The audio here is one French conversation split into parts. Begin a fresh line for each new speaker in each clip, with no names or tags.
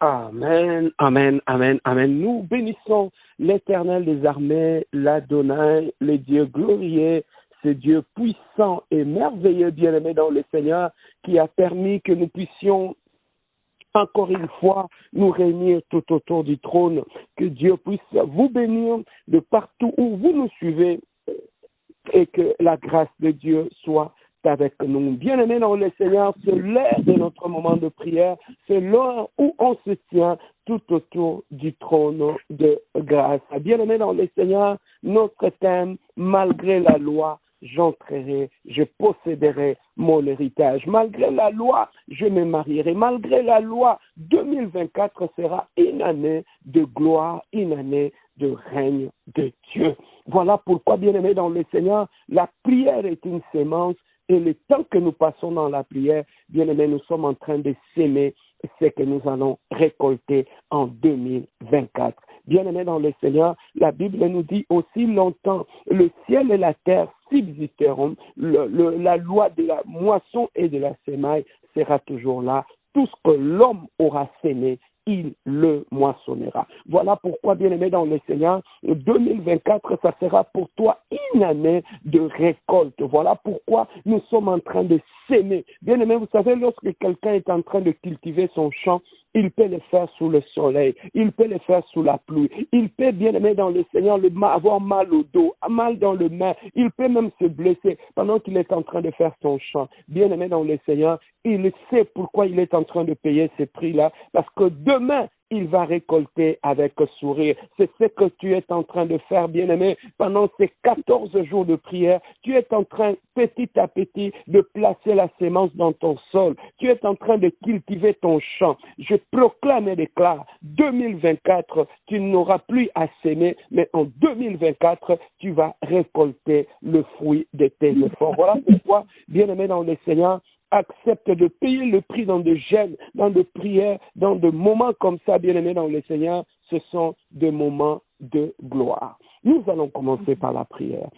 Amen, amen, amen, amen. Nous bénissons l'Éternel des armées, l'Adonai, le Dieu glorieux, ce Dieu puissant et merveilleux, bien-aimé dans le Seigneur, qui a permis que nous puissions encore une fois nous réunir tout autour du trône. Que Dieu puisse vous bénir de partout où vous nous suivez et que la grâce de Dieu soit avec nous. Bien-aimés dans le Seigneur, c'est l'heure de notre moment de prière, c'est l'heure où on se tient tout autour du trône de grâce. Bien-aimés dans le Seigneur, notre thème, malgré la loi, j'entrerai, je posséderai mon héritage. Malgré la loi, je me marierai. Malgré la loi, 2024 sera une année de gloire, une année de règne de Dieu. Voilà pourquoi, bien-aimés dans le Seigneur, la prière est une sémence et le temps que nous passons dans la prière, bien-aimés, nous sommes en train de s'aimer ce que nous allons récolter en 2024. Bien-aimés dans le Seigneur, la Bible nous dit aussi longtemps, le ciel et la terre subsisteront, la loi de la moisson et de la semaille sera toujours là. Tout ce que l'homme aura sémé, il le moissonnera. Voilà pourquoi, bien-aimé dans le Seigneur, 2024, ça sera pour toi une année de récolte. Voilà pourquoi nous sommes en train de s'aimer. Bien-aimé, vous savez, lorsque quelqu'un est en train de cultiver son champ, il peut le faire sous le soleil, il peut le faire sous la pluie, il peut, bien-aimé dans le Seigneur, avoir mal au dos, mal dans le main, il peut même se blesser pendant qu'il est en train de faire son champ. Bien-aimé dans le Seigneur, il sait pourquoi il est en train de payer ce prix-là, parce que demain, il va récolter avec sourire. C'est ce que tu es en train de faire, bien-aimé, pendant ces 14 jours de prière. Tu es en train, petit à petit, de placer la sémence dans ton sol. Tu es en train de cultiver ton champ. Je proclame et déclare, 2024, tu n'auras plus à s'aimer, mais en 2024, tu vas récolter le fruit de tes efforts. Voilà pourquoi, bien-aimé dans le Seigneur, accepte de payer le prix dans de jeûnes, dans de prières, dans de moments comme ça, bien-aimés dans le Seigneur, ce sont des moments de gloire. Nous allons commencer par la prière.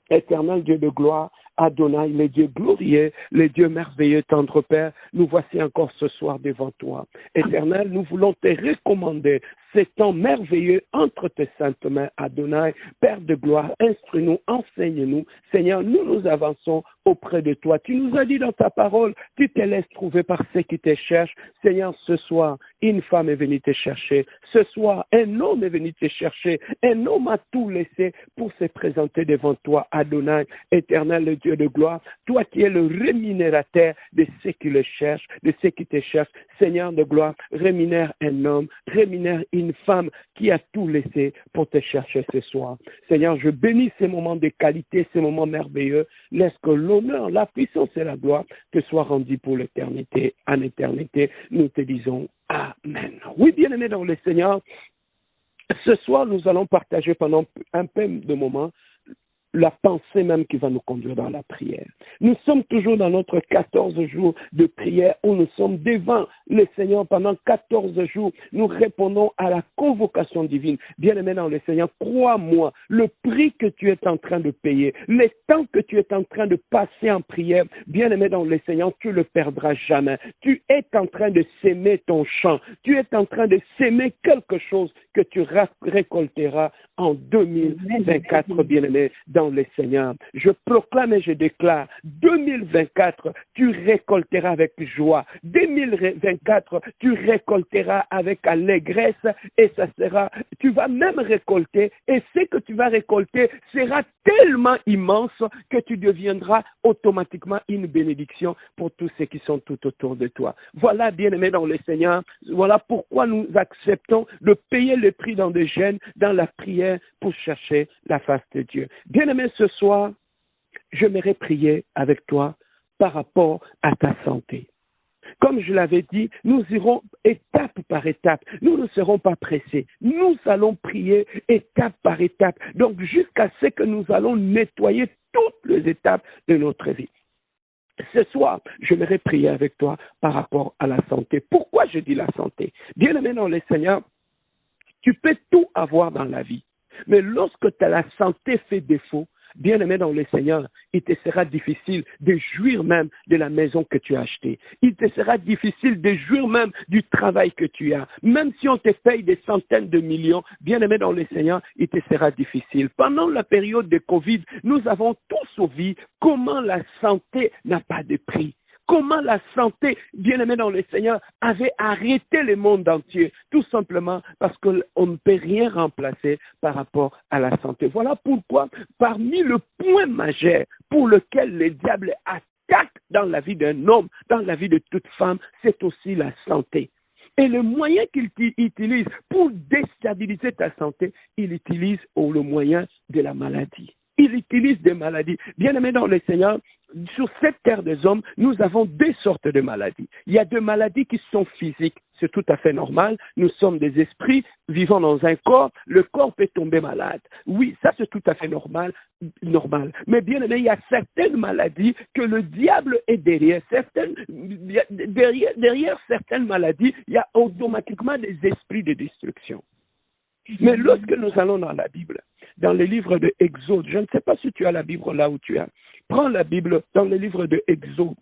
Éternel Dieu de gloire, Adonai, le Dieu glorieux, le Dieu merveilleux, tendre Père, nous voici encore ce soir devant toi. Éternel, nous voulons te recommander ces temps merveilleux entre tes saintes mains, Adonai, Père de gloire, instruis-nous, enseigne-nous. Seigneur, nous avançons auprès de toi. Tu nous as dit dans ta parole, tu te laisses trouver par ceux qui te cherchent. Seigneur, ce soir, une femme est venue te chercher. Ce soir, un homme est venu te chercher. Un homme a tout laissé pour se présenter devant toi, Adonai, éternel le Dieu de gloire. Toi qui es le rémunérateur de ceux qui le cherchent, de ceux qui te cherchent. Seigneur de gloire, rémunère un homme, rémunère une femme qui a tout laissé pour te chercher ce soir. Seigneur, je bénis ces moments de qualité, ces moments merveilleux. Laisse que l'honneur, la puissance et la gloire te soient rendus pour l'éternité, en éternité. Nous te disons Amen. Oui, bien-aimés dans le Seigneur, ce soir, nous allons partager pendant un peu de moments la pensée même qui va nous conduire dans la prière. Nous sommes toujours dans notre 14 jours de prière où nous sommes devant le Seigneur pendant 14 jours. Nous répondons à la convocation divine. Bien-aimé dans le Seigneur, crois-moi, le prix que tu es en train de payer, les temps que tu es en train de passer en prière, bien-aimé dans le Seigneur, tu ne le perdras jamais. Tu es en train de s'aimer ton champ. Tu es en train de s'aimer quelque chose que tu récolteras en 2024, bien-aimé dans le Seigneur. Je proclame et je déclare, 2024, tu récolteras avec joie. 2024, tu récolteras avec allégresse et ça sera, tu vas même récolter et ce que tu vas récolter sera tellement immense que tu deviendras automatiquement une bénédiction pour tous ceux qui sont tout autour de toi. Voilà, bien-aimé dans le Seigneur, voilà pourquoi nous acceptons de payer le prix dans des jeûnes, dans la prière pour chercher la face de Dieu. Bien-aimé, ce soir, j'aimerais prier avec toi par rapport à ta santé. Comme je l'avais dit, nous irons étape par étape. Nous ne serons pas pressés. Nous allons prier étape par étape. Donc, jusqu'à ce que nous allons nettoyer toutes les étapes de notre vie. Ce soir, j'aimerais prier avec toi par rapport à la santé. Pourquoi je dis la santé? Bien-aimé dans le Seigneur, tu peux tout avoir dans la vie. Mais lorsque la santé fait défaut, bien-aimé dans le Seigneur, il te sera difficile de jouir même de la maison que tu as achetée. Il te sera difficile de jouir même du travail que tu as. Même si on te paye des centaines de millions, bien-aimé dans le Seigneur, il te sera difficile. Pendant la période de Covid, nous avons tous vu comment la santé n'a pas de prix. Comment la santé, bien-aimée dans le Seigneur, avait arrêté le monde entier, tout simplement parce qu'on ne peut rien remplacer par rapport à la santé. Voilà pourquoi, parmi le point majeur pour lequel le diable attaque dans la vie d'un homme, dans la vie de toute femme, c'est aussi la santé. Et le moyen qu'il utilise pour déstabiliser ta santé, il utilise le moyen de la maladie. Il utilise des maladies. Bien-aimé dans le Seigneur, sur cette terre des hommes, nous avons deux sortes de maladies. Il y a des maladies qui sont physiques, c'est tout à fait normal. Nous sommes des esprits vivant dans un corps, le corps peut tomber malade. Oui, ça c'est tout à fait normal. Mais bien aimé, il y a certaines maladies que le diable est derrière. Derrière certaines maladies, il y a automatiquement des esprits de destruction. Mais lorsque nous allons dans la Bible, dans le livre de Exode, je ne sais pas si tu as la Bible là où tu es, prends la Bible dans le livre de Exode,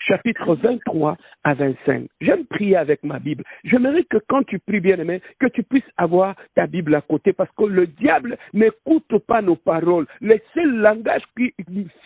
chapitre 23 à 25. J'aime prier avec ma Bible. J'aimerais que quand tu pries, bien-aimé, que tu puisses avoir ta Bible à côté parce que le diable n'écoute pas nos paroles. Le seul langage qui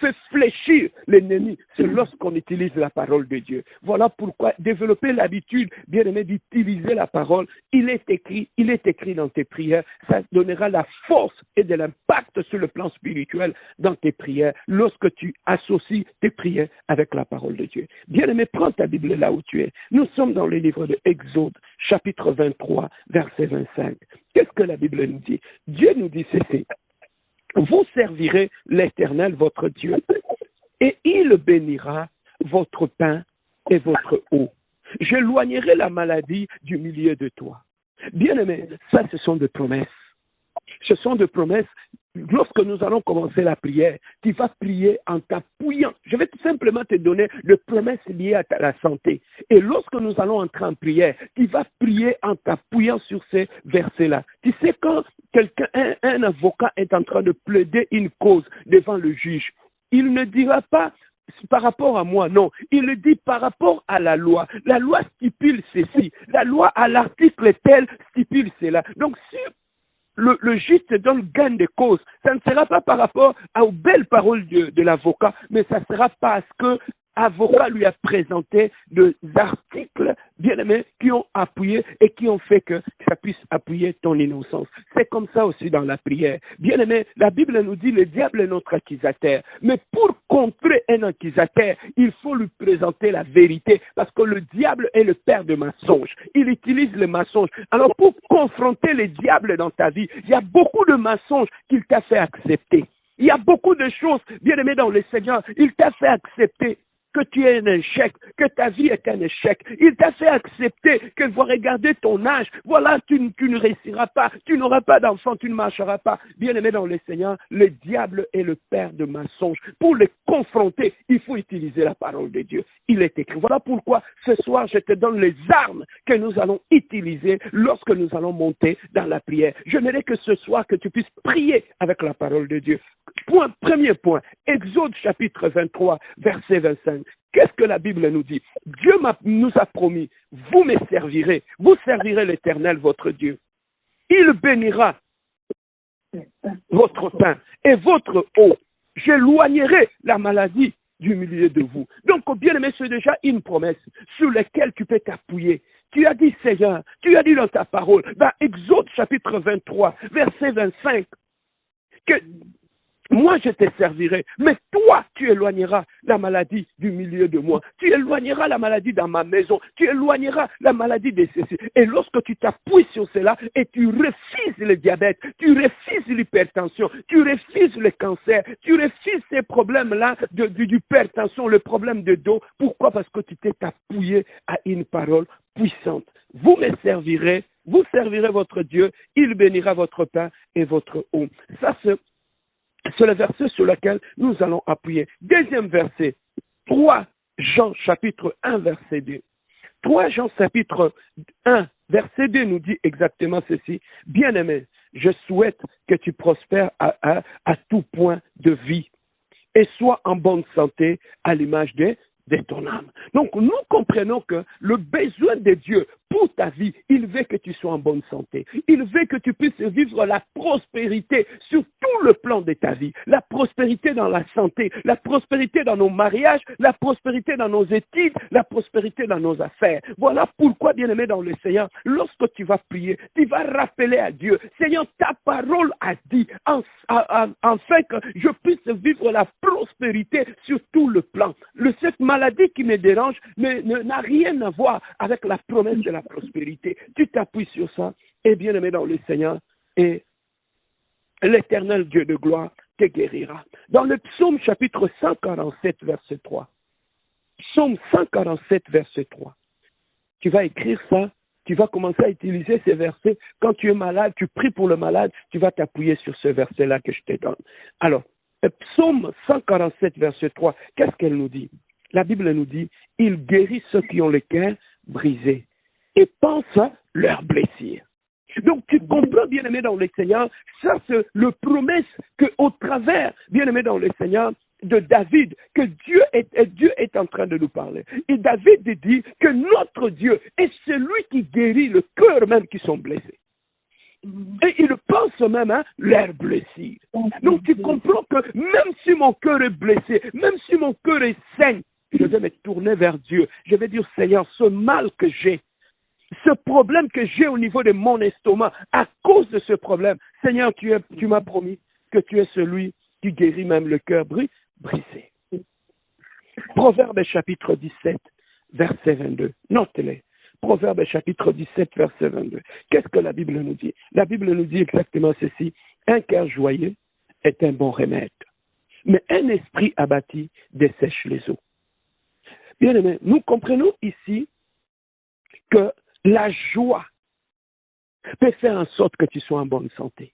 fait fléchir l'ennemi, c'est lorsqu'on utilise la parole de Dieu. Voilà pourquoi développer l'habitude, bien-aimé, d'utiliser la parole. Il est écrit dans tes prières. Ça donnera la force et de l'impact sur le plan spirituel dans tes prières lorsque tu associes tes prières avec la parole de Dieu. Bien-aimé, prends ta Bible là où tu es. Nous sommes dans le livre de Exode, chapitre 23, verset 25. Qu'est-ce que la Bible nous dit? Dieu nous dit ceci. Vous servirez l'Éternel, votre Dieu, et il bénira votre pain et votre eau. J'éloignerai la maladie du milieu de toi. Bien-aimé, ça, ce sont des promesses. Ce sont des promesses. Lorsque nous allons commencer la prière, tu vas prier en t'appuyant. Je vais tout simplement te donner des promesses liées à la santé. Et lorsque nous allons entrer en prière, tu vas prier en t'appuyant sur ces versets-là. Tu sais, quand un avocat est en train de plaider une cause devant le juge, il ne dira pas par rapport à moi, non. Il le dit par rapport à la loi. La loi stipule ceci. La loi à l'article tel stipule cela. Donc, si le juge te donne gain de cause, ça ne sera pas par rapport aux belles paroles de l'avocat, mais ça sera parce que l'avocat lui a présenté des articles bien-aimés qui ont appuyé et qui ont fait que ça puisse appuyer ton innocence. C'est comme ça aussi dans la prière. Bien-aimé, la Bible nous dit le diable est notre accusateur. Mais pour contrer un accusateur, il faut lui présenter la vérité parce que le diable est le père de mensonges. Il utilise le mensonge. Alors pour confronter le diable dans ta vie, il y a beaucoup de mensonges qu'il t'a fait accepter. Il y a beaucoup de choses, bien-aimé dans le Seigneur, il t'a fait accepter. que tu es un échec, que ta vie est un échec. Il t'a fait accepter que, regarder ton âge, voilà, tu ne réussiras pas, tu n'auras pas d'enfant, tu ne marcheras pas. Bien-aimé dans le Seigneur, le diable est le père de mensonges. Pour les confronter, il faut utiliser la parole de Dieu. Il est écrit. Voilà pourquoi ce soir, je te donne les armes que nous allons utiliser lorsque nous allons monter dans la prière. J'aimerais que ce soir, que tu puisses prier avec la parole de Dieu. Premier point, Exode chapitre 23, verset 25. Qu'est-ce que la Bible nous dit? Dieu nous a promis, vous servirez l'Éternel, votre Dieu. Il bénira votre pain et votre eau. J'éloignerai la maladie du milieu de vous. Donc, bien aimé, c'est déjà une promesse sur laquelle tu peux t'appuyer. Tu as dit, Seigneur, tu as dit dans ta parole, dans Exode chapitre 23, verset 25, que moi je te servirai, mais toi tu éloigneras la maladie du milieu de moi, tu éloigneras la maladie dans ma maison, tu éloigneras la maladie de ceci. Et lorsque tu t'appuies sur cela et tu refuses le diabète, tu refuses l'hypertension, tu refuses le cancer, tu refuses ces problèmes-là d'hypertension, le problème de dos, pourquoi? Parce que tu t'es appuyé à une parole puissante. Vous servirez votre Dieu, il bénira votre pain et votre eau. Ça, c'est le verset sur lequel nous allons appuyer. Deuxième verset, 3 Jean chapitre 1 verset 2. 3 Jean chapitre 1 verset 2 nous dit exactement ceci. Bien-aimé, je souhaite que tu prospères à tout point de vie et sois en bonne santé à l'image de ton âme. Donc, nous comprenons que le besoin de Dieu pour ta vie, il veut que tu sois en bonne santé. Il veut que tu puisses vivre la prospérité sur tout le plan de ta vie. La prospérité dans la santé, la prospérité dans nos mariages, la prospérité dans nos études, la prospérité dans nos affaires. Voilà pourquoi, bien-aimé dans le Seigneur, lorsque tu vas prier, tu vas rappeler à Dieu, Seigneur, ta parole a dit, afin que je puisse vivre la prospérité sur tout le plan. Cette maladie qui me dérange n'a rien à voir avec la promesse de la prospérité. Tu t'appuies sur ça, et bien-aimé dans le Seigneur, et l'Éternel Dieu de gloire te guérira. Dans le psaume chapitre 147, verset 3, psaume 147, verset 3, tu vas écrire ça, tu vas commencer à utiliser ces versets. Quand tu es malade, tu pries pour le malade, tu vas t'appuyer sur ce verset-là que je te donne. Alors, psaume 147, verset 3, qu'est-ce qu'elle nous dit? La Bible nous dit, il guérit ceux qui ont le cœur brisé et pense à leurs blessures. Donc, tu comprends, bien-aimé dans le Seigneur, ça c'est le promesse qu'au travers, bien-aimé dans le Seigneur, de David, que Dieu est en train de nous parler. Et David dit que notre Dieu est celui qui guérit le cœur même qui sont blessés. Et il pense même à leurs blessures. Donc, tu comprends que même si mon cœur est blessé, même si mon cœur est sain, je vais me tourner vers Dieu. Je vais dire, Seigneur, ce mal que j'ai, ce problème que j'ai au niveau de mon estomac, à cause de ce problème, Seigneur, tu m'as promis que tu es celui qui guérit même le cœur brisé. Proverbe chapitre 17, verset 22. Notez-les. Proverbe chapitre 17, verset 22. Qu'est-ce que la Bible nous dit? La Bible nous dit exactement ceci. Un cœur joyeux est un bon remède, mais un esprit abattu dessèche les eaux. Bien aimé, nous comprenons ici que la joie peut faire en sorte que tu sois en bonne santé.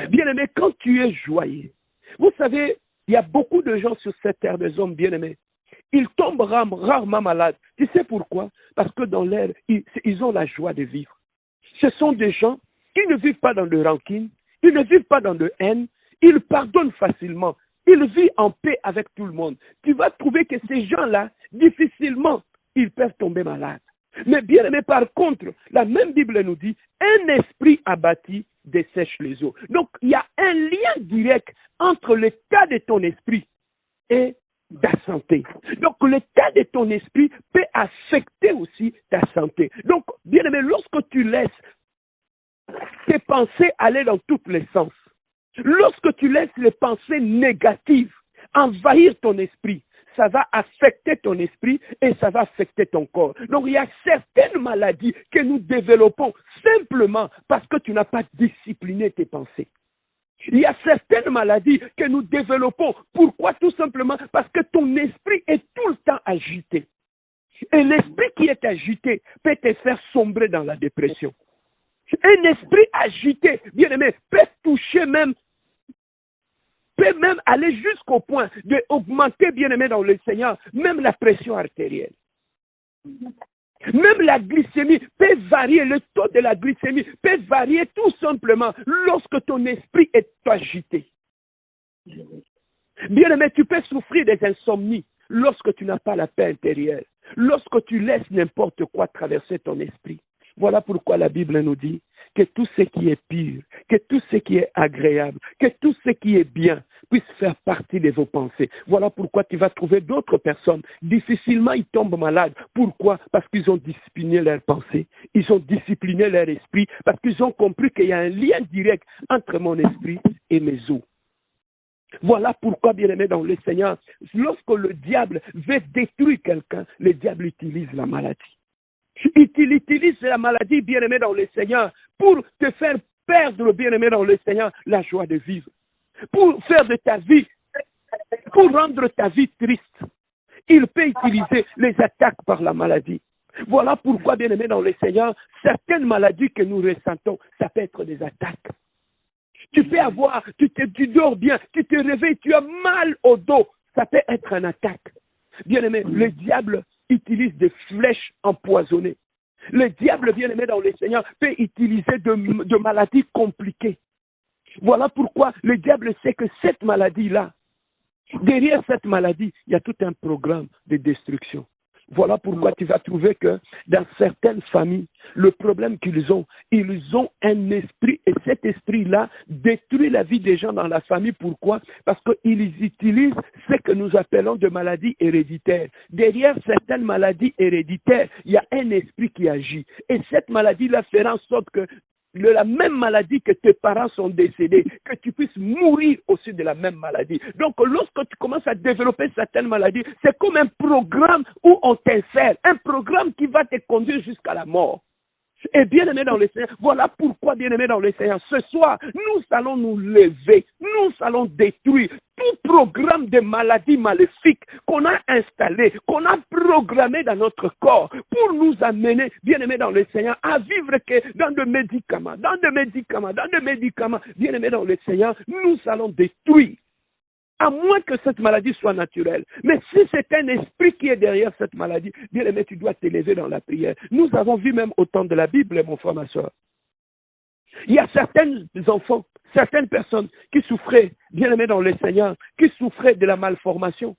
Bien aimé, quand tu es joyeux, vous savez, il y a beaucoup de gens sur cette terre des hommes bien aimés. Ils tombent rarement malades. Tu sais pourquoi? Parce que dans l'air, ils ont la joie de vivre. Ce sont des gens qui ne vivent pas dans de rancune, ils ne vivent pas dans de haine, ils pardonnent facilement, ils vivent en paix avec tout le monde. Tu vas trouver que ces gens-là, difficilement, ils peuvent tomber malades. Mais bien aimé, par contre, la même Bible nous dit, un esprit abattu dessèche les eaux. Donc, il y a un lien direct entre l'état de ton esprit et ta santé. Donc, l'état de ton esprit peut affecter aussi ta santé. Donc, bien aimé, lorsque tu laisses tes pensées aller dans tous les sens, lorsque tu laisses les pensées négatives envahir ton esprit, ça va affecter ton esprit et ça va affecter ton corps. Donc, il y a certaines maladies que nous développons simplement parce que tu n'as pas discipliné tes pensées. Il y a certaines maladies que nous développons. Pourquoi? Tout simplement parce que ton esprit est agité. Et l'esprit qui est agité peut te faire sombrer dans la dépression. Un esprit agité, bien aimé, peut toucher même, peut même aller jusqu'au point d'augmenter, bien aimé dans le Seigneur, même la pression artérielle. Même la glycémie peut varier, le taux de la glycémie peut varier tout simplement lorsque ton esprit est agité. Bien aimé, tu peux souffrir des insomnies lorsque tu n'as pas la paix intérieure, lorsque tu laisses n'importe quoi traverser ton esprit. Voilà pourquoi la Bible nous dit que tout ce qui est pur, que tout ce qui est agréable, que tout ce qui est bien puisse faire partie de vos pensées. Voilà pourquoi tu vas trouver d'autres personnes. Difficilement, ils tombent malades. Pourquoi? Parce qu'ils ont discipliné leurs pensées. Ils ont discipliné leur esprit parce qu'ils ont compris qu'il y a un lien direct entre mon esprit et mes os. Voilà pourquoi, bien aimé dans le Seigneur, lorsque le diable veut détruire quelqu'un, le diable utilise la maladie. Il utilise la maladie, bien aimé dans le Seigneur, pour te faire perdre, bien aimé dans le Seigneur, la joie de vivre. Pour faire de ta vie, pour rendre ta vie triste. Il peut utiliser les attaques par la maladie. Voilà pourquoi, bien aimé dans le Seigneur, certaines maladies que nous ressentons, ça peut être des attaques. Tu peux avoir, tu dors bien, tu te réveilles, tu as mal au dos. Ça peut être une attaque. Bien aimé, le diable utilise des flèches empoisonnées. Le diable, bien aimé dans le Seigneur, peut utiliser de maladies compliquées. Voilà pourquoi le diable sait que cette maladie-là, derrière cette maladie, il y a tout un programme de destruction. Voilà pourquoi tu vas trouver que dans certaines familles, le problème qu'ils ont un esprit et cet esprit-là détruit la vie des gens dans la famille. Pourquoi? Parce qu'ils utilisent ce que nous appelons de maladies héréditaires. Derrière certaines maladies héréditaires, il y a un esprit qui agit. Et cette maladie-là fera en sorte que de la même maladie que tes parents sont décédés, que tu puisses mourir aussi de la même maladie. Donc, lorsque tu commences à développer certaines maladies, c'est comme un programme où on t'insère, un programme qui va te conduire jusqu'à la mort. Et bien aimé dans le Seigneur, voilà pourquoi, bien aimé dans le Seigneur, ce soir, nous allons nous lever, nous allons détruire tout programme de maladies maléfiques qu'on a installé, qu'on a programmé dans notre corps pour nous amener, bien aimé dans le Seigneur, à vivre que dans de médicaments, bien aimé dans le Seigneur, nous allons détruire. À moins que cette maladie soit naturelle. Mais si c'est un esprit qui est derrière cette maladie, bien aimé, tu dois t'élever dans la prière. Nous avons vu même au temps de la Bible, mon frère, ma soeur. Il y a certains enfants, certaines personnes qui souffraient, bien aimé dans le Seigneur, qui souffraient de la malformation.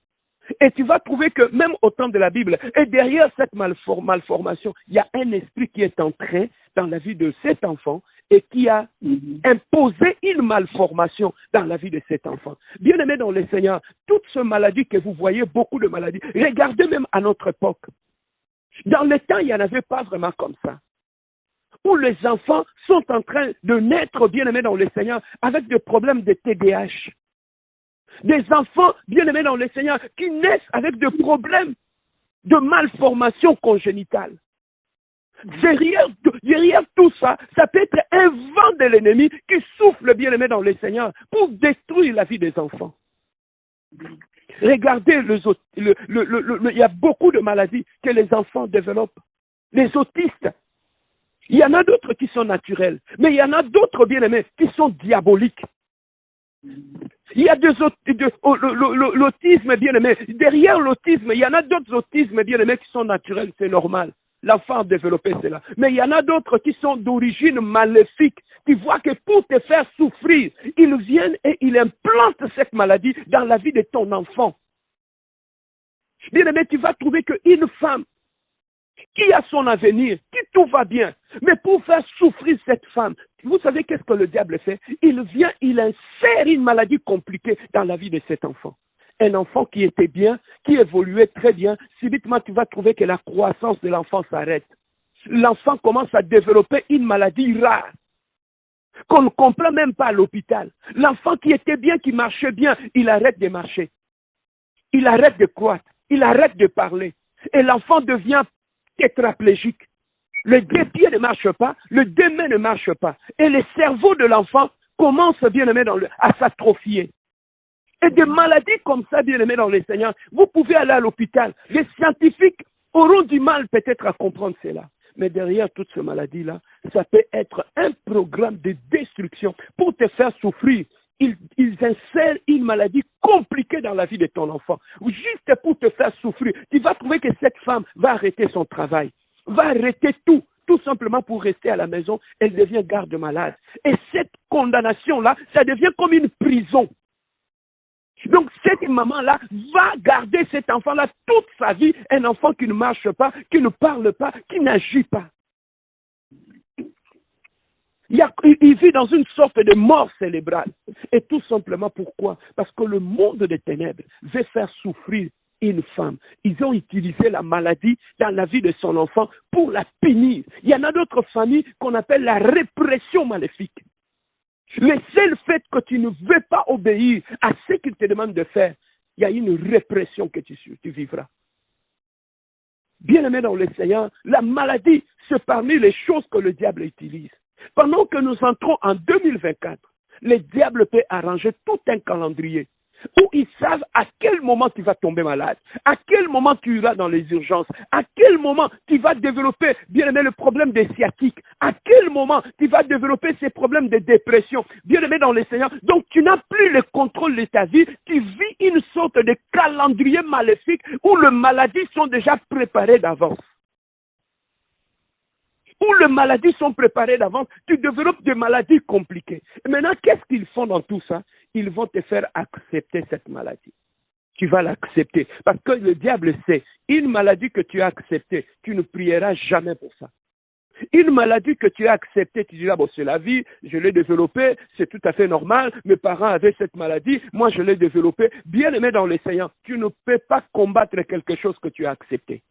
Et tu vas trouver que même au temps de la Bible, et derrière cette malformation, il y a un esprit qui est entré dans la vie de cet enfant et qui a imposé une malformation dans la vie de cet enfant. Bien aimé dans le Seigneur, toutes ces maladies que vous voyez, beaucoup de maladies, regardez même à notre époque. Dans le temps, il n'y en avait pas vraiment comme ça. Où les enfants sont en train de naître, bien aimés dans le Seigneur, avec des problèmes de TDAH. Des enfants, bien aimés dans le Seigneur, qui naissent avec des problèmes de malformation congénitale. Derrière tout ça, ça peut être un vent de l'ennemi qui souffle, bien aimé dans le Seigneur, pour détruire la vie des enfants. Regardez, il y a beaucoup de maladies que les enfants développent. Les autistes. Il y en a d'autres qui sont naturels, mais il y en a d'autres, bien aimés, qui sont diaboliques. Il y a l'autisme, bien aimé. Derrière l'autisme, il y en a d'autres autismes, bien aimés, qui sont naturels, c'est normal. L'enfant a développé cela. Mais il y en a d'autres qui sont d'origine maléfique. Tu vois que pour te faire souffrir, ils viennent et ils implantent cette maladie dans la vie de ton enfant. Bien aimé, tu vas trouver qu'une femme qui a son avenir, qui tout va bien, mais pour faire souffrir cette femme, vous savez qu'est-ce que le diable fait? Il vient, il insère une maladie compliquée dans la vie de cet enfant. Un enfant qui était bien, qui évoluait très bien, subitement tu vas trouver que la croissance de l'enfant s'arrête. L'enfant commence à développer une maladie rare, qu'on ne comprend même pas à l'hôpital. L'enfant qui était bien, qui marchait bien, il arrête de marcher. Il arrête de croître, il arrête de parler. Et l'enfant devient tétraplégique. Le deux pieds ne marche pas, le deux mains ne marche pas. Et le cerveau de l'enfant commence, bien aimé, à s'atrophier. Et des maladies comme ça, bien aimés dans les Seigneur, vous pouvez aller à l'hôpital. Les scientifiques auront du mal peut-être à comprendre cela. Mais derrière toute cette maladie-là, ça peut être un programme de destruction pour te faire souffrir. Ils insèrent une maladie compliquée dans la vie de ton enfant, juste pour te faire souffrir. Tu vas trouver que cette femme va arrêter son travail, va arrêter tout simplement pour rester à la maison. Elle devient garde-malade. Et cette condamnation-là, ça devient comme une prison. Donc cette maman-là va garder cet enfant-là toute sa vie, un enfant qui ne marche pas, qui ne parle pas, qui n'agit pas. Il vit dans une sorte de mort cérébrale. Et tout simplement pourquoi? Parce que le monde des ténèbres veut faire souffrir une femme. Ils ont utilisé la maladie dans la vie de son enfant pour la punir. Il y en a d'autres familles qu'on appelle la répression maléfique. Le seul fait que tu ne veux pas obéir à ce qu'il te demande de faire, il y a une répression que tu vivras. Bien-aimé dans le Seigneur, la maladie, c'est parmi les choses que le diable utilise. Pendant que nous entrons en 2024, le diable peut arranger tout un calendrier où ils savent à quel moment tu vas tomber malade, à quel moment tu iras dans les urgences, à quel moment tu vas développer, bien aimé, le problème des sciatiques, à quel moment tu vas développer ces problèmes de dépression, bien aimé dans le Seigneur. Donc tu n'as plus le contrôle de ta vie, tu vis une sorte de calendrier maléfique où les maladies sont déjà préparées d'avance. Où les maladies sont préparées d'avance, tu développes des maladies compliquées. Et maintenant, qu'est-ce qu'ils font dans tout ça? Ils vont te faire accepter cette maladie. Tu vas l'accepter. Parce que le diable sait, une maladie que tu as acceptée, tu ne prieras jamais pour ça. Une maladie que tu as acceptée, tu diras, bon, c'est la vie, je l'ai développée, c'est tout à fait normal, mes parents avaient cette maladie, moi je l'ai développée. Bien aimé dans les Seigneur, tu ne peux pas combattre quelque chose que tu as accepté.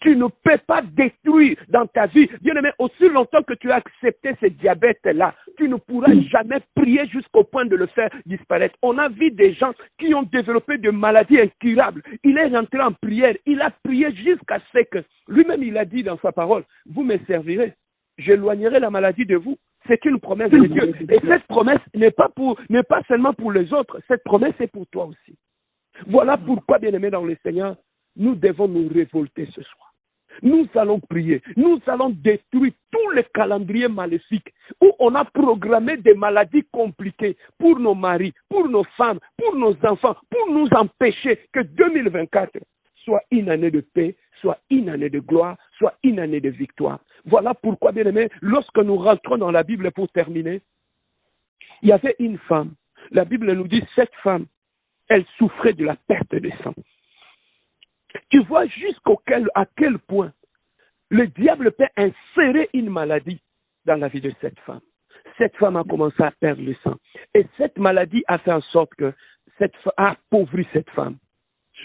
Tu ne peux pas détruire dans ta vie. Bien aimé, aussi longtemps que tu as accepté ce diabète-là, tu ne pourras jamais prier jusqu'au point de le faire disparaître. On a vu des gens qui ont développé des maladies incurables. Il est rentré en prière. Il a prié jusqu'à ce que, lui-même il a dit dans sa parole, vous me servirez, j'éloignerai la maladie de vous. C'est une promesse de Dieu. Et cette promesse n'est pas seulement pour les autres, cette promesse est pour toi aussi. Voilà pourquoi, bien aimé dans le Seigneur, nous devons nous révolter ce soir. Nous allons prier. Nous allons détruire tous les calendriers maléfiques où on a programmé des maladies compliquées pour nos maris, pour nos femmes, pour nos enfants, pour nous empêcher que 2024 soit une année de paix, soit une année de gloire, soit une année de victoire. Voilà pourquoi, bien aimé, lorsque nous rentrons dans la Bible pour terminer, il y avait une femme. La Bible nous dit, cette femme, elle souffrait de la perte de sang. Tu vois à quel point le diable peut insérer une maladie dans la vie de cette femme. Cette femme a commencé à perdre le sang. Et cette maladie a fait en sorte que a appauvri cette femme.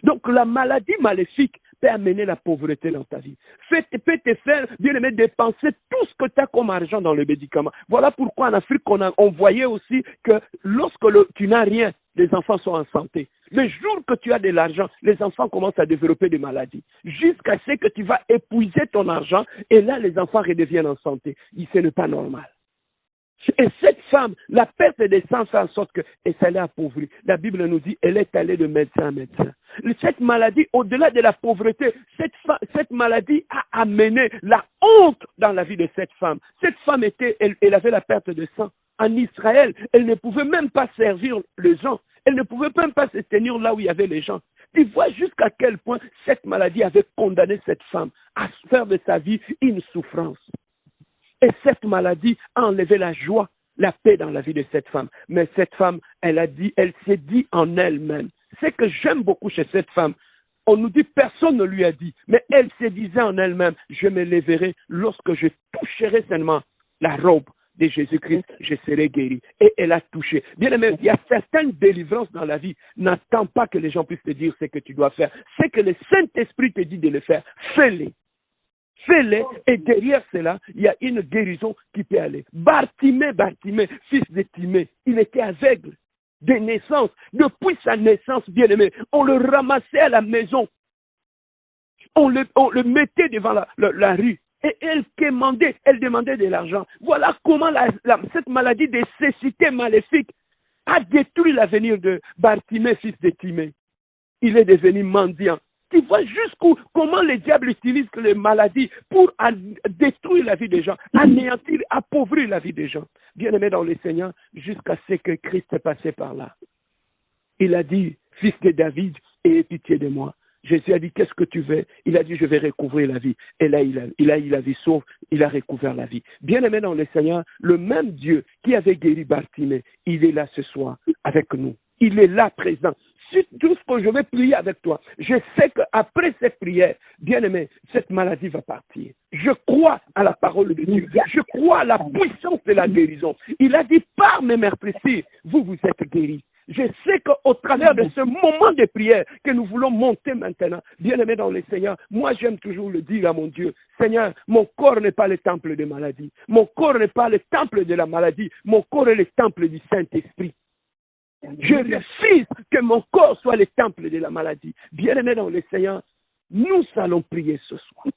Donc la maladie maléfique peut amener la pauvreté dans ta vie. Peut te faire, bien aimé, dépenser tout ce que tu as comme argent dans le médicament. Voilà pourquoi en Afrique, on voyait aussi que lorsque tu n'as rien, les enfants sont en santé. Le jour que tu as de l'argent, les enfants commencent à développer des maladies. Jusqu'à ce que tu vas épuiser ton argent et là, les enfants redeviennent en santé. Ce n'est pas normal. Et cette femme, la perte de sang fait en sorte qu'elle s'est appauvrie. La Bible nous dit, elle est allée de médecin en médecin. Cette maladie, au-delà de la pauvreté, cette maladie a amené la honte dans la vie de cette femme. Cette femme elle avait la perte de sang. En Israël, elle ne pouvait même pas servir les gens. Elle ne pouvait même pas se tenir là où il y avait les gens. Tu vois jusqu'à quel point cette maladie avait condamné cette femme à faire de sa vie une souffrance. Et cette maladie a enlevé la joie, la paix dans la vie de cette femme. Mais cette femme, elle s'est dit en elle-même. Ce que j'aime beaucoup chez cette femme, on nous dit personne ne lui a dit, mais elle se disait en elle-même, je me lèverai lorsque je toucherai seulement la robe de Jésus-Christ, je serai guéri. Et elle a touché. Bien aimé, il y a certaines délivrances dans la vie. N'attends pas que les gens puissent te dire ce que tu dois faire. C'est que le Saint-Esprit te dit de le faire. Fais-les. Fais-les, et derrière cela, il y a une guérison qui peut aller. Bartimée, fils de Timée, il était aveugle de naissance. Depuis sa naissance, bien-aimé, on le ramassait à la maison. On le mettait devant la rue. Et elle demandait de l'argent. Voilà comment cette maladie de cécité maléfique a détruit l'avenir de Bartimée, fils de Timée. Il est devenu mendiant. Tu vois comment le diable utilise les maladies pour détruire la vie des gens, anéantir, appauvrir la vie des gens. Bien-aimé dans le Seigneur, jusqu'à ce que Christ est passé par là. Il a dit, fils de David, aie pitié de moi. Jésus a dit, qu'est-ce que tu veux? Il a dit, je vais recouvrir la vie. Et là, il a eu la vie sauve, il a recouvert la vie. Bien-aimé dans le Seigneur, le même Dieu qui avait guéri Bartimée, il est là ce soir avec nous. Il est là présent. Tout ce que je vais prier avec toi, je sais qu'après cette prière, bien-aimé, cette maladie va partir. Je crois à la parole de Dieu. Je crois à la puissance de la guérison. Il a dit, par mes meurtrissures, vous êtes guéris. Je sais qu'au travers de ce moment de prière que nous voulons monter maintenant, bien-aimé dans le Seigneur, moi j'aime toujours le dire à mon Dieu, Seigneur, mon corps n'est pas le temple de maladie. Mon corps n'est pas le temple de la maladie. Mon corps est le temple du Saint-Esprit. Je refuse que mon corps soit le temple de la maladie. Bien-aimé dans le Seigneur, nous allons prier ce soir.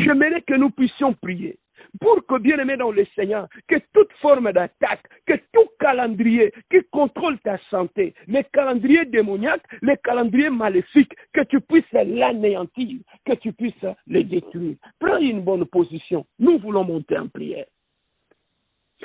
J'aimerais que nous puissions prier pour que, bien-aimé dans le Seigneur, que toute forme d'attaque, que tout calendrier qui contrôle ta santé, les calendriers démoniaques, les calendriers maléfiques, que tu puisses l'anéantir, que tu puisses les détruire. Prends une bonne position. Nous voulons monter en prière.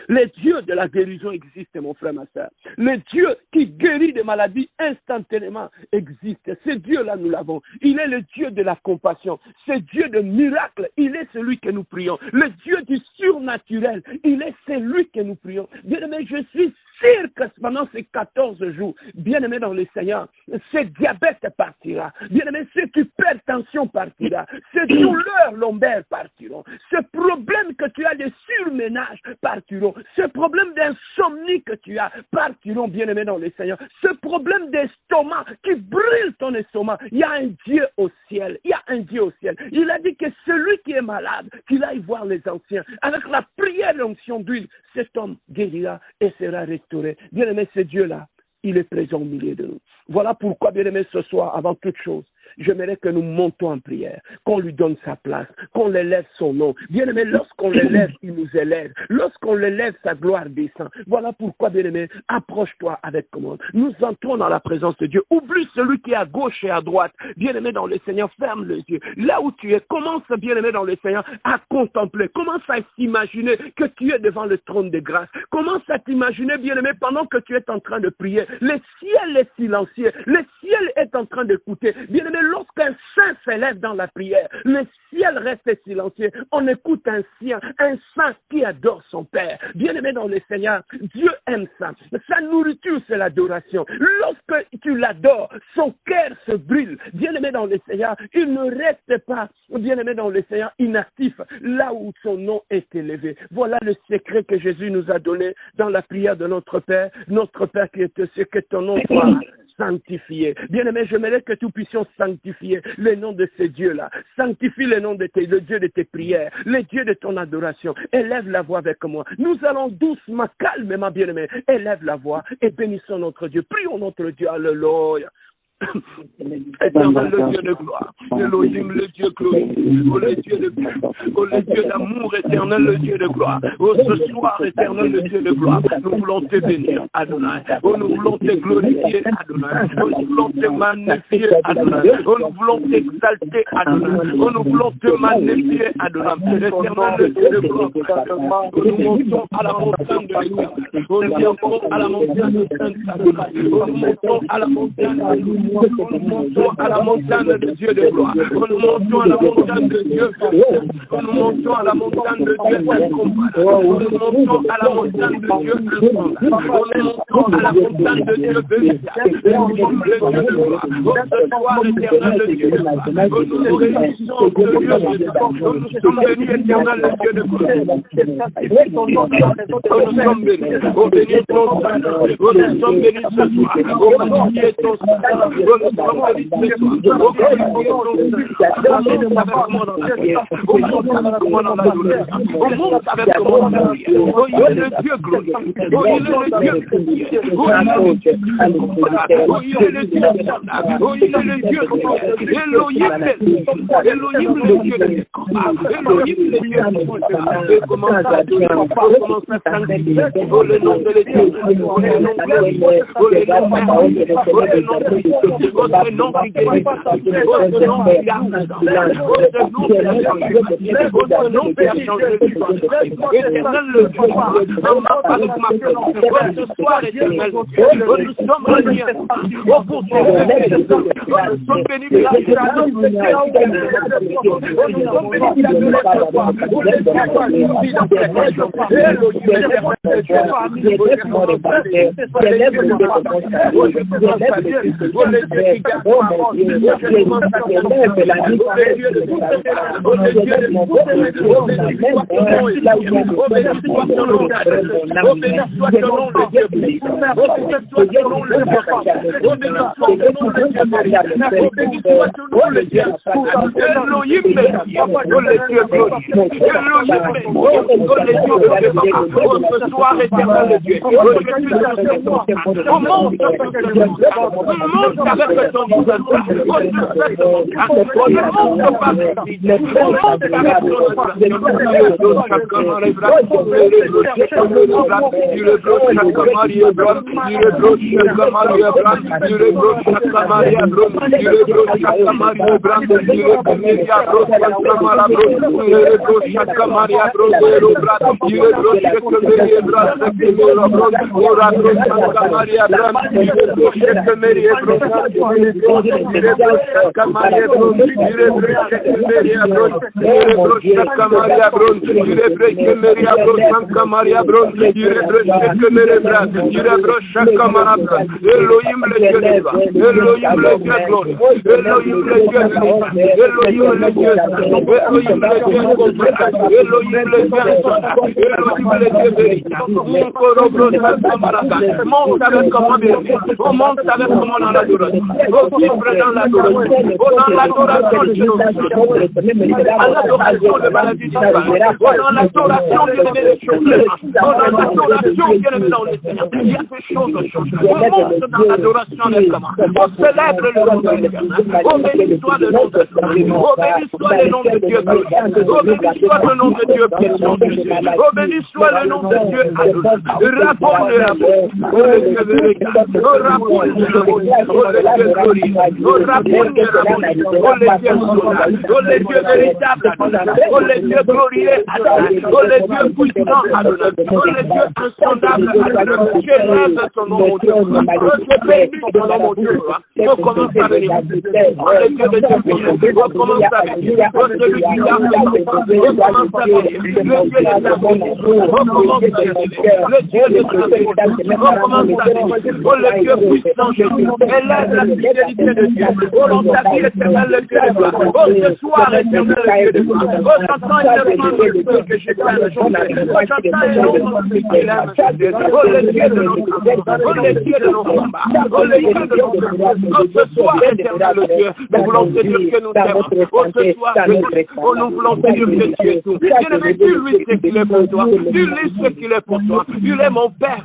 Le Dieu de la guérison existe, mon frère, ma soeur. Le Dieu qui guérit des maladies instantanément existe. Ce Dieu-là, nous l'avons. Il est le Dieu de la compassion. Ce Dieu de miracle, il est celui que nous prions. Le Dieu du surnaturel, il est celui que nous prions. Bien-aimé, je suis sûr que pendant ces 14 jours, bien-aimé dans le Seigneur, ce diabète partira. Bien-aimé, cette hypertension partira. Ces douleurs lombaires partiront. Ce problème que tu as de surménage partiront. Ce problème d'insomnie que tu as partiront, bien-aimé dans le Seigneur. Ce problème d'estomac qui brûle ton estomac. Il y a un Dieu au ciel. Il y a un Dieu au ciel. Il a dit que celui qui est malade, qu'il aille voir les anciens. Avec la prière et l'onction d'huile, cet homme guérira et sera restauré. Bien-aimé, ce Dieu-là, il est présent au milieu de nous. Voilà pourquoi, bien-aimé, ce soir, avant toute chose, j'aimerais que nous montons en prière, qu'on lui donne sa place, qu'on élève son nom. Bien-aimé, lorsqu'on l'élève, il nous élève. Lorsqu'on l'élève, sa gloire descend. Voilà pourquoi, bien-aimé, approche-toi avec commande. Nous entrons dans la présence de Dieu. Oublie celui qui est à gauche et à droite. Bien-aimé dans le Seigneur, ferme les yeux. Là où tu es, commence, bien-aimé dans le Seigneur, à contempler. Commence à s'imaginer que tu es devant le trône de grâce. Commence à t'imaginer, bien-aimé, pendant que tu es en train de prier. Le ciel est silencieux. Le ciel est en train d'écouter. Bien-aimé, lorsqu'un saint s'élève dans la prière, le ciel reste silencieux. On écoute un saint qui adore son Père. Bien-aimé dans le Seigneur, Dieu aime ça. Sa nourriture, c'est l'adoration. Lorsque tu l'adores, son cœur se brûle. Bien-aimé dans le Seigneur, il ne reste pas, bien-aimé dans le Seigneur, inactif, là où son nom est élevé. Voilà le secret que Jésus nous a donné dans la prière de notre Père qui est ce que ton nom soit sanctifié. Bien-aimé, j'aimerais que nous puissions sanctifier le nom de ce Dieu-là. Sanctifie le nom de le Dieu de tes prières, le Dieu de ton adoration. Élève la voix avec moi. Nous allons doucement, calmement, bien-aimé. Élève la voix et bénissons notre Dieu. Prions notre Dieu. Alléluia. Éternel, le Dieu de gloire, Elohim, le Dieu glorieux, oh le Dieu de paix, oh le Dieu d'amour, éternel, le Dieu de gloire, oh ce soir, éternel, le Dieu de gloire, nous voulons te bénir, Adonai, oh nous voulons te glorifier, Adonai, oh nous voulons te magnifier, Adonai, oh nous voulons t'exalter, Adonai, oh nous voulons te magnifier, Adonai, éternel, le Dieu de gloire, oh nous montons à la montagne de l'Éternel, oh nous montons à la montagne de Saint-Adonai, oh nous montons à la montagne de nous montons à la montagne de Dieu de gloire. Nous montons à la montagne de Dieu. Nous montons à la montagne de Dieu incomparable. Nous montons à la montagne de Dieu incomparable. Nous montons à la montagne de Dieu véritable. Nous sommes le Dieu de gloire. Ce soir, l'éternel, le Dieu de gloire. Nous nous réunissons au Dieu de gloire. Nous sommes bénis, éternel, le Dieu de gloire. Nous sommes bénis. Oh, bénis ton Seigneur. Oh, nous sommes bénis ce soir. Oh, bénis ton Seigneur. Oh, nous sommes bénis ce soir. Oh, bénis ton Seigneur.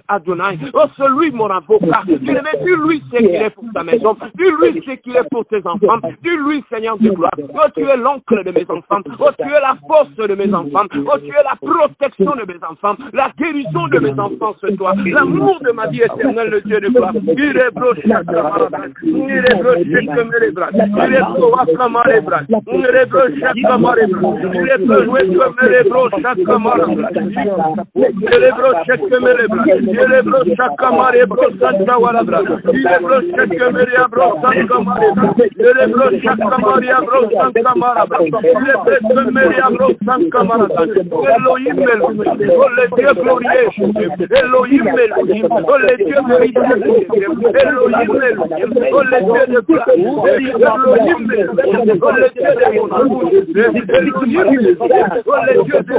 Adonai. Oh, celui, mon avocat. Tu ne mets plus lui, c'est qu'il est pour ta maison. Dis-lui, c'est qu'il est pour tes enfants. Dis-lui, Seigneur de gloire. Oh, tu es l'oncle de mes enfants. Oh, tu es la force de mes enfants. Oh, tu es la protection de mes enfants. La guérison de mes enfants ce soir. L'amour de ma vie éternelle, le Dieu de gloire. Il est broché, il est broché comme les bras. Il est broché comme les bras. Il est broché comme les bras. Il est broché comme les bras. Il est broché comme les bras. Il est broché comme les bras. Santa wala bra. Il est broché comme les bras. Santa wala bra. Il est broché comme les bras. Santa wala bra. Il est broché comme les bras. Santa wala bra. Elohim Elohim. Oh le Dieu glorieux. Elohim Elohim. Oh le Dieu glorieux. Elohim Elohim. Oh le Dieu de gloire. Elohim Elohim. Oh le Dieu de mon amour. Elohim Elohim. Oh le Dieu de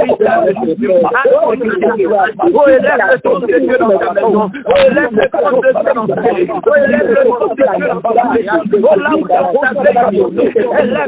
oh élève ton Dieu dans ta maison. Oh élève ton Dieu dans ta maison. Oh élève ton Dieu dans ta maison. Oh là où ta élève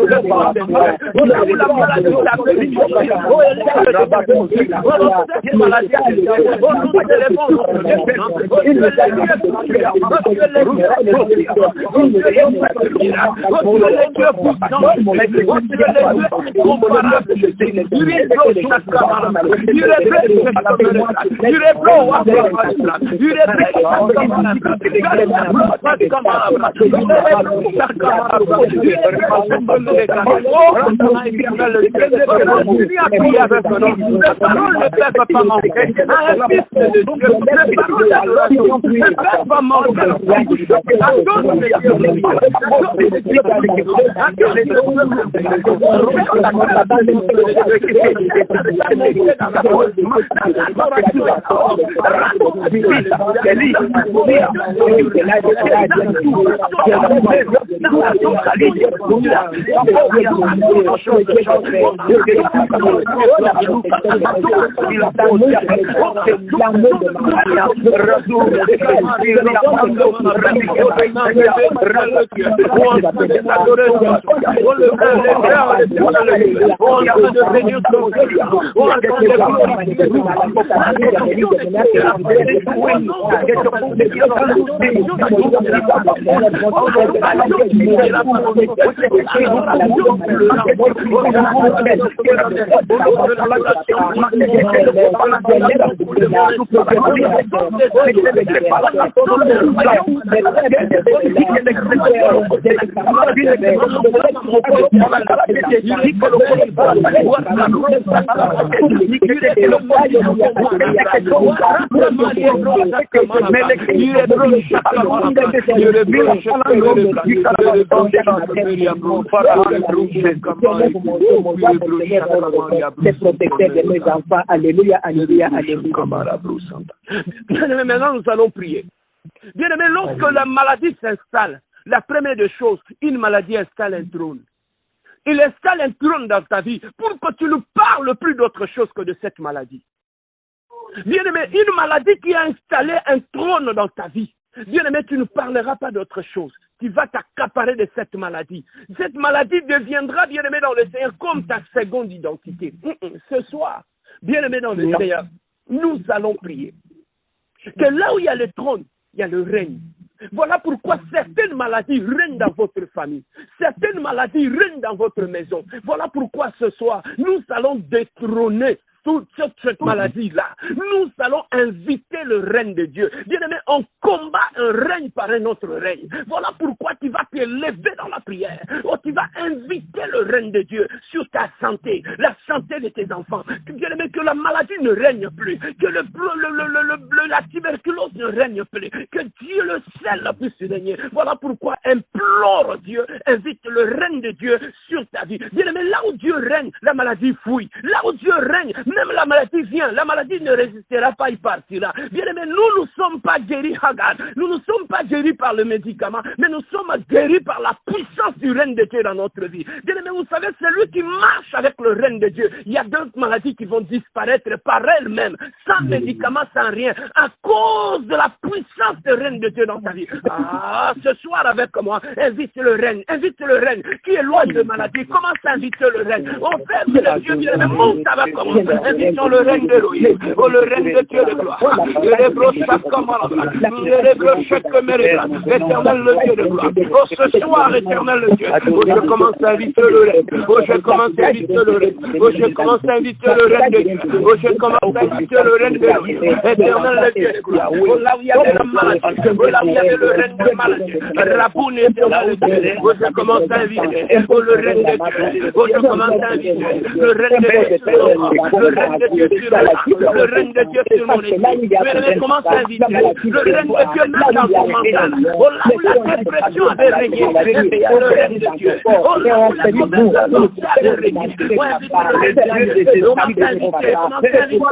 Alléluia, alléluia, alléluia. Maintenant, nous allons prier. Bien aimé, lorsque la maladie s'installe, la première des choses, une maladie installe un trône. Il installe un trône dans ta vie pour que tu ne parles plus d'autre chose que de cette maladie. Bien aimé, une maladie qui a installé un trône dans ta vie. Bien aimé, tu ne parleras pas d'autre chose. Tu vas t'accaparer de cette maladie. Cette maladie deviendra, bien aimé dans le Seigneur, comme ta seconde identité. Ce soir, bien aimé dans le Seigneur, nous allons prier. Que là où il y a le trône, il y a le règne. Voilà pourquoi certaines maladies règnent dans votre famille. Certaines maladies règnent dans votre maison. Voilà pourquoi ce soir, nous allons détrôner toute cette maladie-là. Nous allons inviter le règne de Dieu. Bien-aimé, on combat un règne par un autre règne. Voilà pourquoi tu vas te lever dans la prière. Oh, tu vas inviter le règne de Dieu sur ta santé, la santé de tes enfants. Bien-aimé, que la maladie ne règne plus, que la tuberculose ne règne plus, que Dieu le ciel ne puisse régner. Voilà pourquoi implore Dieu, invite le règne de Dieu sur ta vie. Bien-aimé, là où Dieu règne, la maladie fuit. Là où Dieu règne, même la maladie vient, la maladie ne résistera pas, il partira. Bien aimé, nous ne sommes pas guéris, Hagar. Nous ne sommes pas guéris par le médicament, mais nous sommes guéris par la puissance du règne de Dieu dans notre vie. Bien aimé, vous savez, celui qui marche avec le règne de Dieu, il y a d'autres maladies qui vont disparaître par elles-mêmes, sans médicament, sans rien, à cause de la puissance du règne de Dieu dans ta vie. Ah, ce soir avec moi, invite le règne, qui éloigne de maladie, commence à inviter le règne. On ferme les yeux, bien aimé, monte avec moi. Invitons le règne de Louis, oh le règne de Dieu de gloire. Le rebroche chaque commande, le rebroche chaque mérite, éternel le Dieu de gloire. Oh ce soir, éternel le Dieu, oh je commence à inviter le règne, oh je commence à inviter le règne, oh je commence à inviter le règne de Dieu, oh je commence à inviter le règne de Louis, éternel le Dieu de gloire. Oh là où il y avait la maladie, oh là où il y avait le règne de maladie, Raboune éternel le Dieu, oh je commence à inviter, oh le règne de Dieu, oh je commence à inviter, le règne de Dieu. Le règne de Dieu sur moi, le règne de Dieu sur mon esprit. Je commence à inviter le règne de Dieu même dans ton mental. Oh là où la dépression avait régné, le règne de Dieu. Oh là où la conversation avait régné, on invite le règne de Dieu. On va t'inviter,